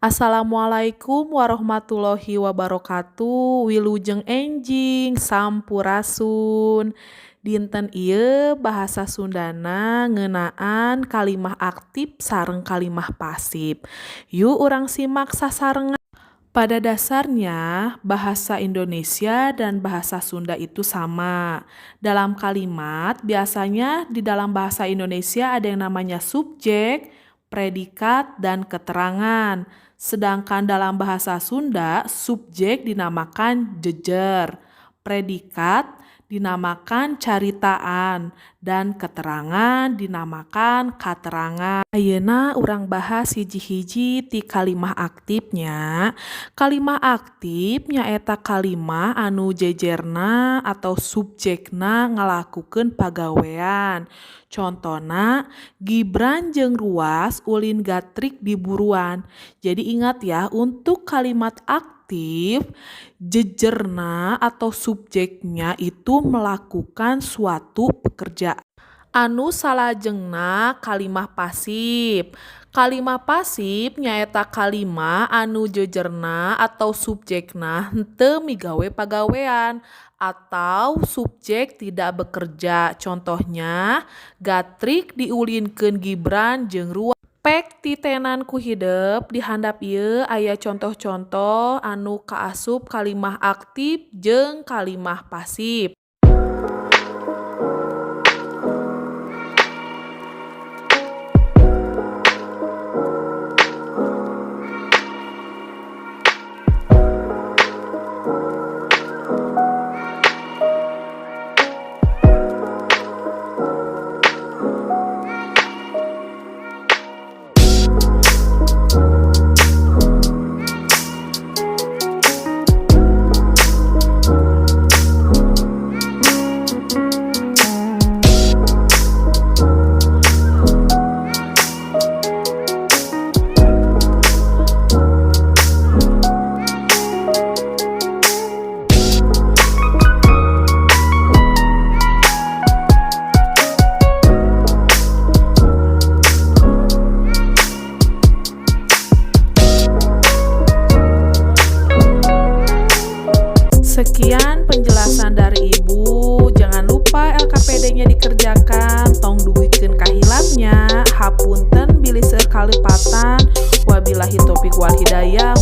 Assalamualaikum warahmatullahi wabarakatuh. Wilujeng enjing sampurasun. Dinten ieu bahasa Sundana ngeunaan kalimah aktif sareng kalimah pasif. Yuk urang simak sasarengan. Pada dasarnya, bahasa Indonesia dan bahasa Sunda itu sama. Dalam kalimat, biasanya di dalam bahasa Indonesia ada yang namanya subjek, predikat, dan keterangan. Sedangkan dalam bahasa Sunda, subjek dinamakan jejer, predikat dinamakan caritaan, dan keterangan dinamakan katerangan. Ayeuna urang bahas hiji-hiji ti kalimah aktifnya. Kalimah aktif nyaeta kalimah anu jejerna atau subjekna ngalakukeun pagawean. Contona, Gibran jeung Ruas ulin gatrik di buruan. Jadi ingat ya, untuk kalimat aktif, jejerna atau subjeknya itu melakukan suatu pekerjaan. Anu salajengna kalimah pasif. Kalimah pasif nyaeta kalimah anu jejerna atau subjekna henteu migawe pagawean atau subjek tidak bekerja. Contohnya, gatrik diulinkeun Gibran jeung Ruas. Pek titenan ku hidep di handap ieu aya contoh-contoh anu kaasup kalimah aktif jeung kalimah pasif. Sekian penjelasan dari Ibu. Jangan lupa LKPD-nya dikerjakan, tong duwikeun kahilapnya. Hapunten bilih seueur kalepatan. Wabillahi taufiq wal hidayah.